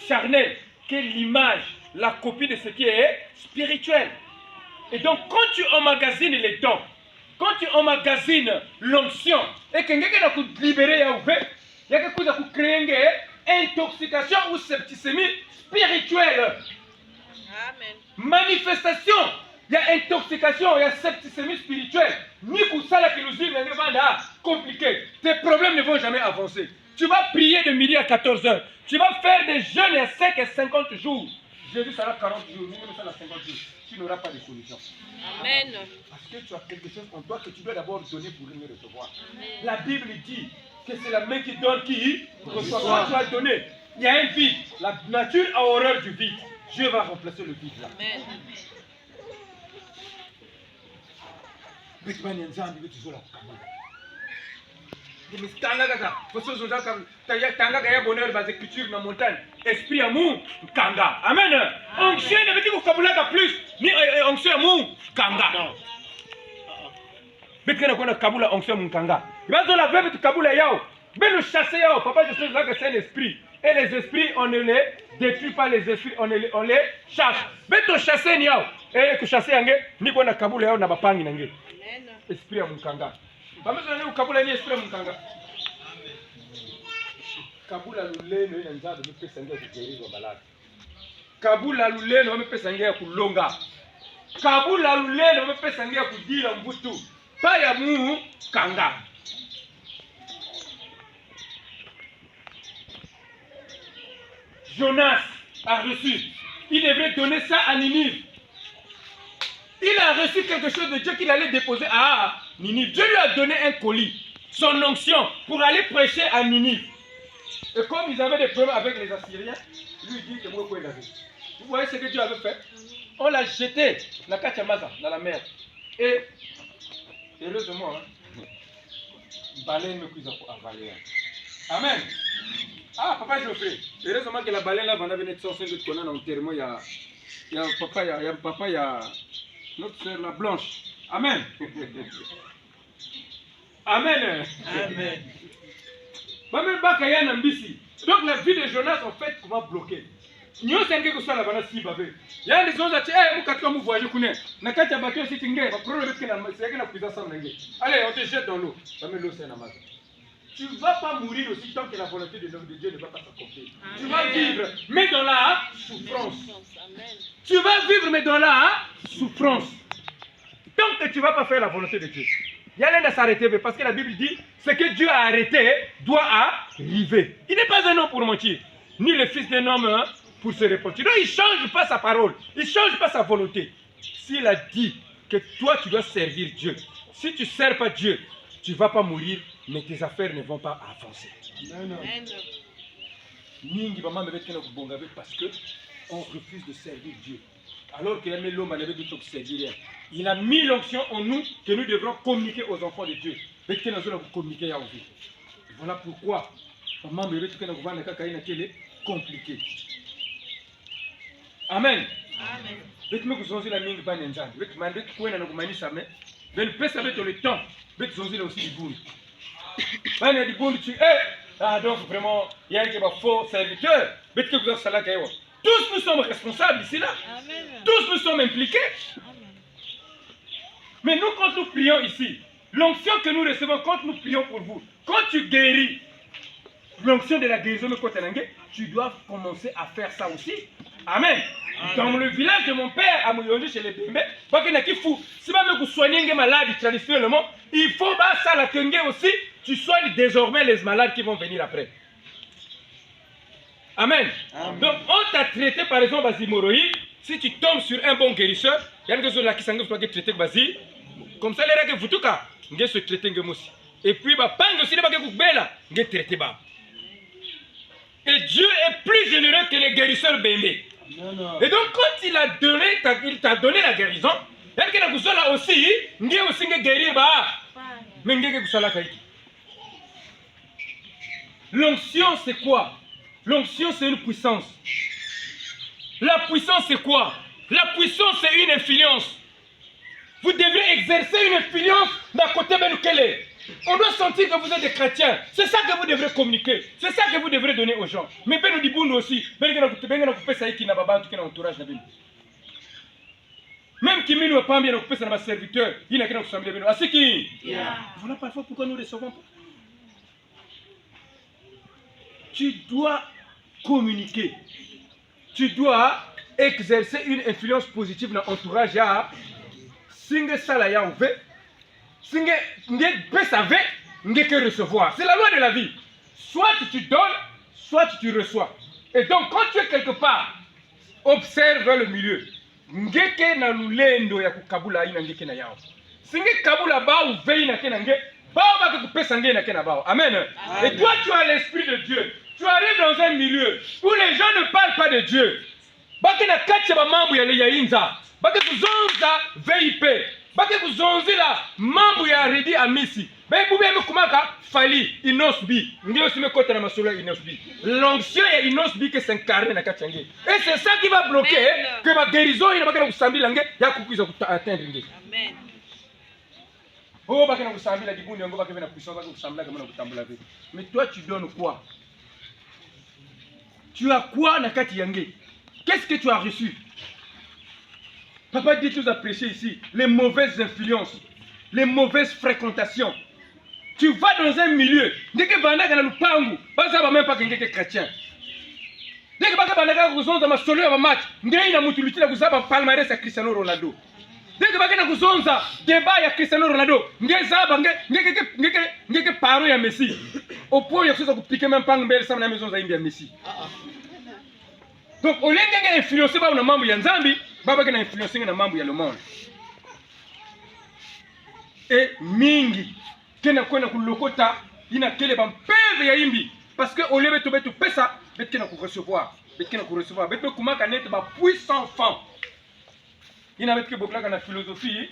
charnel, qui est l'image, la copie de ce qui est spirituel. Et donc quand tu emmagasines les dons, quand tu emmagasines l'onction, et que quelqu'un a libéré, il y a quelque chose qui crée une intoxication ou septicémie spirituelle. Amen. Manifestation, il y a intoxication, il y a septicémie spirituelle. Ni pour ça la kilosie, mais compliqué. Tes problèmes ne vont jamais avancer. Tu vas prier de midi à 14h. Tu vas faire des jeûnes à 5 et 50 jours. Jésus sera 40 jours, nous ça 50 jours. Tu n'auras pas de solution. Amen. Parce que tu as quelque chose en toi que tu dois d'abord donner pour mieux recevoir. Amen. La Bible dit que c'est la main qui donne qui reçoit. Quand tu as donné, il y a un vide. La nature a horreur du vide. Dieu va remplacer le vide là. Amen. Esprit amour, kanga. Amen. Onction ne veut dire que plus. Ni onction amour, kanga. Bekena kona kabula onction mon kanga. Bazo la veuve tu kabula yao. Ben le chasser yao. Papa je sais que c'est un esprit. Et les esprits on ne les détruit pas les esprits, on les chasse. Ben to chasser yao. Et que chasser yange ni kona kabula yao na bapangi nange. Amen. Esprit mon kanga. Papa je sais kabula ni esprit mon kanga. Kabula luleno ina nzado mpesa ngea kujerizwa balaka. Kabula luleno mpesa ngea kulonga. Kabula luleno mpesa ngea kudila mbutu. Paya mu kanga. Jonas a reçu. Il devrait donner ça à Ninive. Il a reçu quelque chose de Dieu qu'il allait déposer à Ninive. Dieu lui a donné un colis, son onction, pour aller prêcher à Ninive. Et comme ils avaient des problèmes avec les Assyriens, lui dit que moi, vous voyez ce que Dieu avait fait? On l'a jeté dans la mer. Et heureusement, baleine me cuise pour avaler. Amen. Ah, papa, je le fais. Heureusement que la baleine là, on avait une sorte de connaître en terme. Il y a papa, il y a notre soeur la blanche. Amen. Amen. Amen. Donc la vie de Jonas en fait comment bloquer. Nous c'est quelque chose là bana si bavé. Il y a des gens qui eh mukatwa mu voyage kune. Na kati ya bateau si tinge ba problème que na c'est que na kuiza ça nange. Allez, on te jette dans l'eau. Ça met l'eau c'est na masse. Tu ne vas pas mourir aussi tant que la volonté de Dieu ne va pas s'accomplir. Tu vas vivre mais dans la souffrance. Tu vas vivre mais dans la souffrance. Tant que tu ne vas pas faire la volonté de Dieu. Il y a l'un à s'arrêter parce que la Bible dit ce que Dieu a arrêté doit arriver. Il n'est pas un homme pour mentir, ni le fils d'un homme pour se repentir. Donc il ne change pas sa parole, il ne change pas sa volonté. S'il a dit que toi tu dois servir Dieu, si tu ne sers pas Dieu, tu ne vas pas mourir, mais tes affaires ne vont pas avancer. Parce que on refuse de servir Dieu. Alors qu'il a mis l'homme à lever du servir. Il a mis l'onction en nous que nous devrons communiquer aux enfants de Dieu. Voilà pourquoi c'est compliqué. Amen. Amen. Ah donc vraiment, il y a un faux serviteur. Tous nous sommes responsables ici là. Amen. Tous nous sommes impliqués. Amen. Mais nous, quand nous prions ici, l'onction que nous recevons quand nous prions pour vous, quand tu guéris, l'onction de la guérison, tu dois commencer à faire ça aussi. Amen. Amen. Dans le village de mon père, à Mouyonji, chez les Bimbe, si vous soignez les malades traditionnellement, il faut ça la aussi, tu soignes désormais les malades qui vont venir après. Amen. Amen. Donc, on t'a traité par exemple à Zimoroï. Si tu tombes sur un bon guérisseur, il y a des gens qui sont traités comme ça, les règles vous tout cas, ils se traitent aussi. Et puis, aussi, les traité. Et Dieu est plus généreux que les guérisseurs bémés. Et donc, quand il t'a donné la guérison, il y a des gens aussi, ils aussi guérir Mengeke kusala kaiki. L'onction, c'est quoi? L'onction, c'est une puissance. La puissance, c'est quoi? La puissance, c'est une influence. Vous devez exercer une influence d'un côté de lequel on doit sentir que vous êtes des chrétiens. C'est ça que vous devrez communiquer. C'est ça que vous devrez donner aux gens. Mais ben nous dit nous aussi. Même qui ne pas bien occupé dans ma serviteur, il n'a qu'à nous sembler bien. C'est qui? Voilà parfois pourquoi nous ne recevons pas. Tu dois communiquer. Tu dois exercer une influence positive dans l'entourage. Singe salaya ouve, singe nge pesave, nge que recevoir. C'est la loi de la vie. Soit tu donnes, soit tu reçois. Et donc quand tu es quelque part, observe vers le milieu. Nge ke na lulendo ya kukabula ina nge ke na yao. Singe kabula ba ouve ina ke na nge, ba ba ke kupesa nge na ke na ba. Amen. Et toi tu as l'esprit de Dieu. Tu arrives dans un milieu où les gens ne parlent pas de Dieu. Ba ke na kache ba mambu ya le ya inza. Bake kuzonza VIP, bake kuzonzila mambo ya Redi Amisi. Bake bube kumaka fali inosbi. Ndio sime kota na masolo inosbi. L'onction ya inosbi que s'incarne na kachange. Et c'est ça qui va bloquer que ma guérison ina bake na kusambila nge ya kukuiza atteindre nge. Amen. Oh bake na kusambila dibundi ngo bake na puissance bake kusambila kama na kutambula vile. Mais toi tu donnes quoi? Tu as quoi na kati yange? Qu'est-ce que tu as reçu? Papa dit tout à prêcher ici, les mauvaises influences, les mauvaises fréquentations. Tu vas dans un milieu, dès que Banaka na lupangu, pas ça va même pas que chrétien. Dès que Banaka kuzonza masolo ya match, ngai na mutuliti na kuzaba palmarès ya Cristiano Ronaldo. Dès que Banaka kuzonza débat ya Cristiano Ronaldo, ngai zaba ngeke paro ya Messi. Au point ya kuza kupiquer même pas mbele sama na maison za ya Messi. Donc au lieu de influencer ba na mambo ya Nzambi, baba qui a influencé na mambo ya le monde. Et mingi kena kwenda kulokota ina kele ba mpeve ya imbi parce que au lieu de betu pesa bet kena ku recevoir bet kumaka net ba puissant femme ina bet ke boklaka na philosophie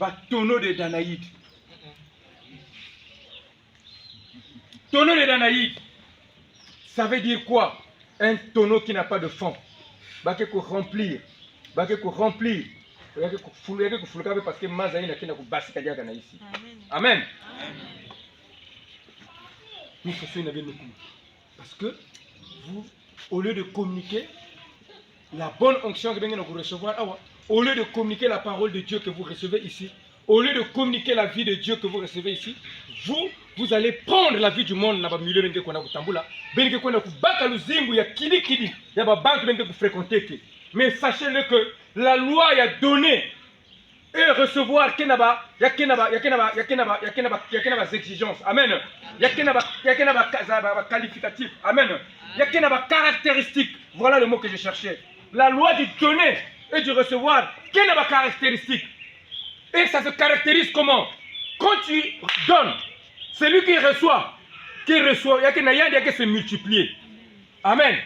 ba tonneau de Danaïde. Tonneau de Danaïde, ça veut dire quoi? Un tonneau qui n'a pas de fond. Bah que remplir. Bah que remplir. Parce que Mazaï n'a qu'à basi kadiaga na ici. Amen. Nous faisons une avenue. Parce que vous, au lieu de communiquer la bonne onction que vous recevez, au lieu de communiquer la parole de Dieu que vous recevez ici, au lieu de communiquer la vie de Dieu que vous recevez ici, vous allez prendre la vie du monde dans le milieu de Kutambula. Mais sachez-le que la loi a donné et recevoir qu'il y a des exigences. Amen. Il y a des qualificatifs. Amen. Il y a des caractéristiques. Voilà le mot que je cherchais. La loi du donner et du recevoir, qu'il y a des caractéristiques. Et ça se caractérise comment? Quand tu donnes, celui qui reçoit, il y a que se multiplier. Amen.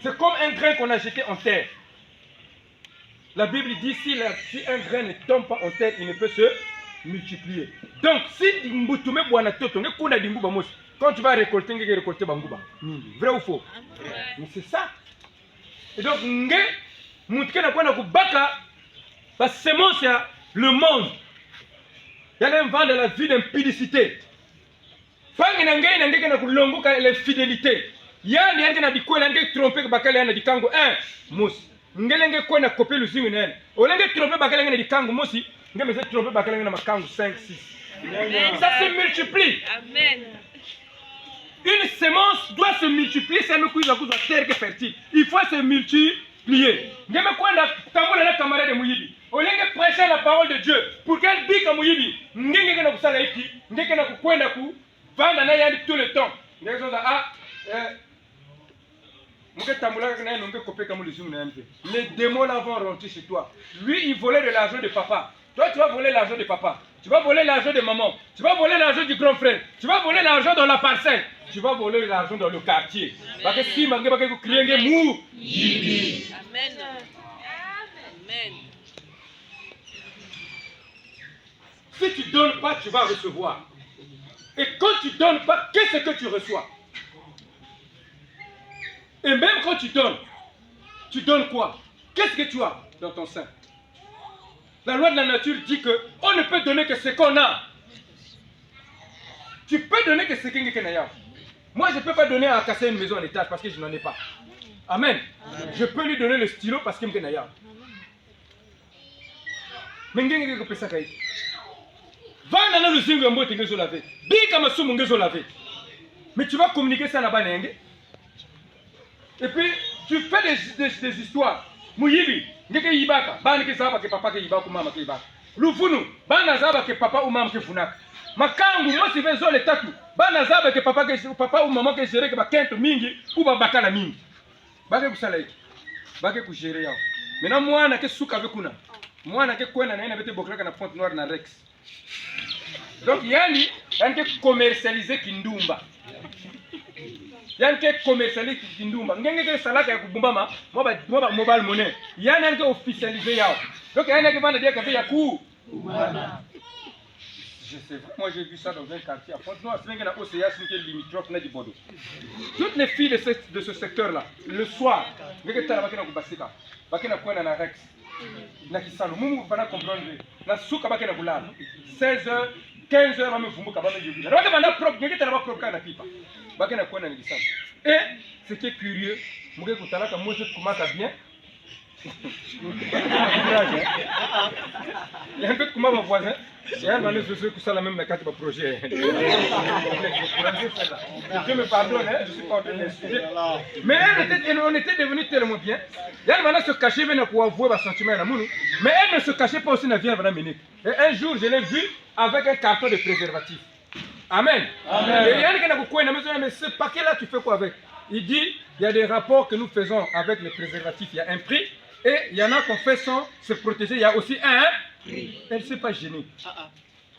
C'est comme un grain qu'on a jeté en terre. La Bible dit si un grain ne tombe pas en terre, il ne peut se multiplier. Donc, si quand tu vas récolter, tu vas récolter bangouba. Vrai ou faux? Mais c'est ça. Et donc, la semence, le monde. Il y a un vent de la vie d'impudicité. Les fidélités. Il y a un qui a trompé ngelenge kwenda kope luzingu nene olenge trompe bakalenge na dikango mosi ngeme se trompe bakalenge na makango 5 6 ça se multiplie. Amen. Une semence doit se multiplier, c'est même kuiza kuzwa terre que fertile. Il faut se multiplier. Ngeme kwenda tambola na camarade muyibi olenge prêcher la parole de Dieu pour qu'elle dise comme muyibi ngenge na kusala hiki ngeke na kwenda ku vanda na yandi tout le temps ngeke les démons là vont rentrer chez toi. Lui, il volait de l'argent de papa. Toi, tu vas voler l'argent de papa. Tu vas voler l'argent de maman. Tu vas voler l'argent du grand frère. Tu vas voler l'argent dans la parcelle. Tu vas voler l'argent dans le quartier. Parce que si Amen. Amen. Si tu ne donnes pas, tu vas recevoir. Et quand tu ne donnes pas, qu'est-ce que tu reçois? Et même quand tu donnes quoi? Qu'est-ce que tu as dans ton sein? La loi de la nature dit qu'on ne peut donner que ce qu'on a. Tu peux donner que ce qu'il y a. Moi, je ne peux pas donner à casser une maison en étage parce que je n'en ai pas. Amen. Je peux lui donner le stylo parce qu'il y a. Mais il y a ça. Va dans le zingo mbo te ngezo laver. Bika masumu ngezo laver. Mais tu vas communiquer ça là-bas n'enge. Et puis tu fais des histoires. Muyibi, ngeke yibaka, bani ke saba ke papa ke yibaka mama ke yibaka. Lufunu, bana zaba ke papa ou mama ke funaka. Makangu moi si vezo le tatu, bana zaba ke papa ou mama ke gérer ke ba kento mingi ou ba bakala mingi. Bake kusala iki. Bake ku gérer yao. Maintenant mwana ke suka bekuna. Mwana ke kwena na ina bete boklaka na Pointe Noire na Rex. Donc yani ke commercialiser kindumba. Yani ke commercialiser kindumba. Ngenge ke salaka ya kubumba mobile money. Yani ke officialiser yao. Donc yani ke vendre dia café ya ku. Je sais, moi j'ai vu ça dans un quartier à Pointe-Noire, c'est un océan qui est limitrophe na Dibodo. Toutes les filles de ce secteur-là, le soir, ngeke tala bakena kubasika, bakena kwenda na Rex. Na kisalo, mumu bana comprendre. Na suka bakena kulala. 16h, 15h ba mevumbuka ba mejibila. Na bakena propre, ngeke tala ba propre na pipa. Bakena kwenda na kisalo. Et ce qui est curieux, muke kutala ka moi je commence bien. Il y a un peu de comment mon voisin. Il y a un moment je sais que ça la même carte de projet. Dieu me pardonne, hein, je suis pas en train de sujet. Mais on était devenus tellement bien. Il y a un moment se cacher venir pour avouer ma sentiment à Mounou. Mais elle ne se cachait pas aussi dans la vie à minute. Et un jour je l'ai vue avec un carton de préservatif. Amen. Amen. Et il y a un qui a beaucoup de mais ce paquet là tu fais quoi avec? Il dit il y a des rapports que nous faisons avec les préservatifs, il y a un prix. Et il y en a qu'on fait sans se protéger, il y a aussi un. Elle ne s'est pas gênée.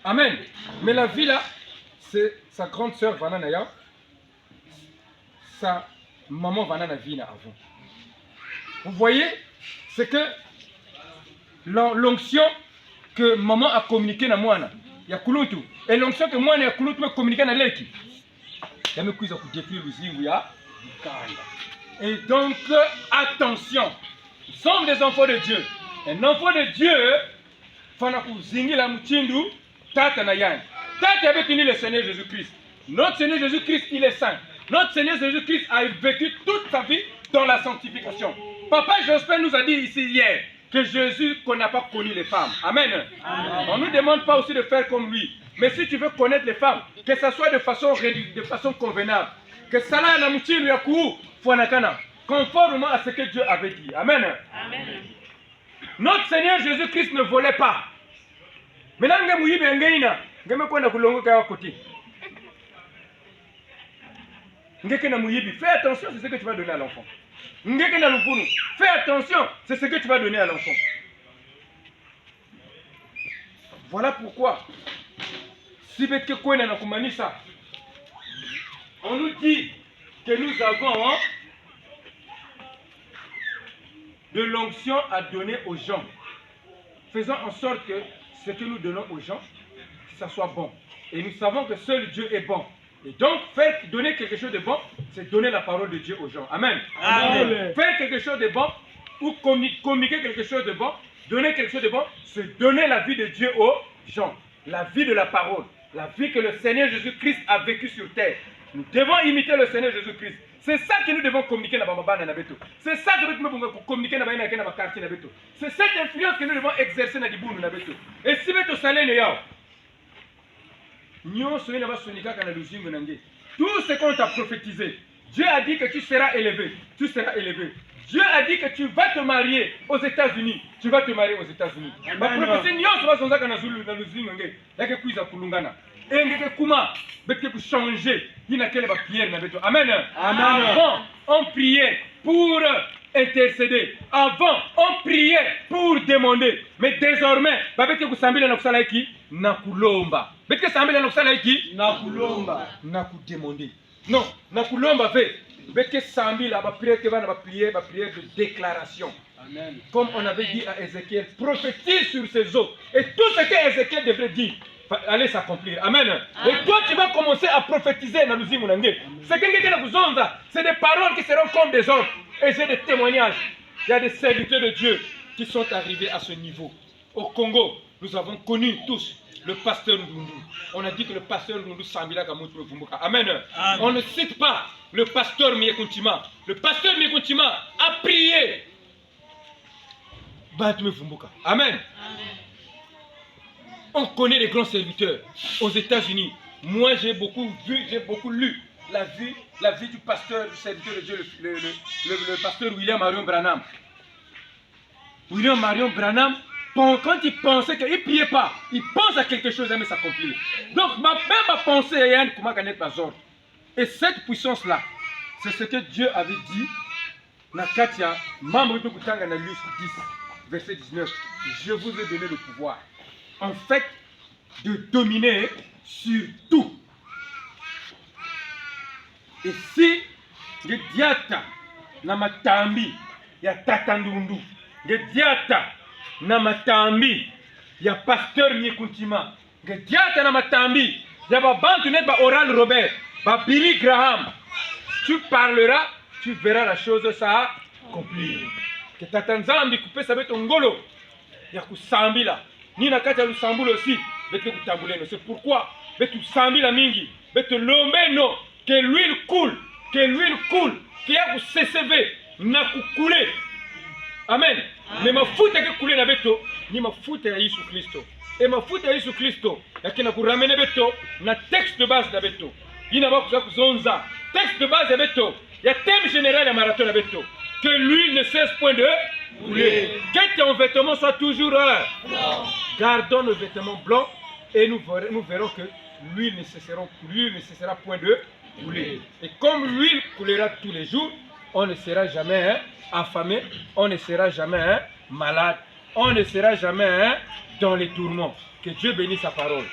Amen. Mais la vie là, c'est sa grande sœur Vananaya, sa maman Vanana Vina avant. Vous voyez, c'est que l'onction que maman a communiqué dans moi, il y a Kulutu. Et l'onction que moi, il y a Kulutu m'a communiqué dans l'équipe. Il y a mes couilles à détruire aussi, il y a. Et donc, attention. Nous sommes des enfants de Dieu. Un enfant de Dieu, Tata avait tenu le Seigneur Jésus-Christ. Notre Seigneur Jésus-Christ, il est saint. Notre Seigneur Jésus-Christ a vécu toute sa vie dans la sanctification. Papa Jospin nous a dit ici hier que Jésus n'a pas connu les femmes. Amen. Amen. On ne nous demande pas aussi de faire comme lui. Mais si tu veux connaître les femmes, que ce soit de façon convenable, que ça là, la mouture, il y a coup, conformément à ce que Dieu avait dit. Amen. Amen. Notre Seigneur Jésus-Christ ne volait pas. Maintenant, fais attention, c'est ce que tu vas donner à l'enfant. Fais attention, c'est ce que tu vas donner à l'enfant. Voilà pourquoi, si on nous dit que nous avons de l'onction à donner aux gens. Faisons en sorte que ce que nous donnons aux gens, que ça soit bon. Et nous savons que seul Dieu est bon. Et donc, donner quelque chose de bon, c'est donner la parole de Dieu aux gens. Amen. Amen. Faire quelque chose de bon, ou communiquer quelque chose de bon, donner quelque chose de bon, c'est donner la vie de Dieu aux gens. La vie de la parole. La vie que le Seigneur Jésus-Christ a vécue sur terre. Nous devons imiter le Seigneur Jésus-Christ. C'est ça que nous devons communiquer dans Baba Nabeto. C'est ça que nous devons communiquer dans le quartier Nabeto. C'est cette influence que nous devons exercer dans Dibounu Nabeto. Et si nous sommes là, tout ce qu'on t'a prophétisé, Dieu a dit que tu seras élevé. Tu seras élevé. Dieu a dit que tu vas te marier aux États-Unis. Tu vas te marier aux États-Unis. Ma prophétie, changer. Amen. Avant, on priait pour intercéder. Avant, on priait pour demander. Mais désormais, nakulomba. Nakudemander. Non, nakulomba fait. Beke sambi la prière de déclaration. Amen. Comme on avait dit à Ézéchiel, prophétise sur ses eaux. Et tout ce que Ézéchiel devrait dire, allez s'accomplir. Amen. Amen. Et toi tu vas commencer commencer à prophétiser dans l'usine Mounangé. C'est des paroles qui seront comme des ordres. Et j'ai des témoignages. Il y a des serviteurs de Dieu qui sont arrivés à ce niveau. Au Congo, nous avons connu tous le pasteur Ndundu. On a dit que le pasteur Ndundu Sambila Kamutu Vumbuka. Amen. On ne cite pas le pasteur Miekuntima. Le pasteur Miekuntima a prié. Batume Vumbuka. Amen. On connaît les grands serviteurs aux États-Unis. Moi, j'ai beaucoup vu, j'ai beaucoup lu la vie du pasteur, du serviteur de Dieu, le pasteur William Marion Branham. William Marion Branham, quand il pensait qu'il ne priait pas, il pense à quelque chose, mais s'accomplir. Donc, ma pensée est Yann Koumakanet Bazor. Et cette puissance-là, c'est ce que Dieu avait dit dans Katia, membre de Koutanga, dans Luc 10, verset 19. Je vous ai donné le pouvoir, en fait, de dominer sur tout. Et si le diata na matambi ya tatandundu, le diata na matambi ya pasteur Miekuntima, le diata na matambi ya babantu net ba Oral Robert, ba Billy Graham, tu parleras, tu verras la chose ça accomplir. Que tatanzambi couper sa bête ngolo ya kusambila ni na kati ya lusambulo aussi bete kutambuleno. C'est pourquoi bete sambila mingi bete lombeno. Que l'huile coule, qu'il y a pour CCV, n'a coulé. Amen. Mais ma foute est coulée na beto, ni ma foute est Jésus Christ. Et ma foute est Jésus Christ, et qui n'a pour ramener beto, na texte de base de beto. Il n'a pas pour zonza. Texte de base de beto. Il y a thème général à marathon de beto. Que l'huile ne cesse point de couler. Que ton vêtement soit toujours blanc. Gardons nos vêtements blancs et nous verrons que l'huile ne cessera point de couler. Et comme l'huile coulera tous les jours, on ne sera jamais affamé, on ne sera jamais malade, on ne sera jamais dans les tourments. Que Dieu bénisse sa parole.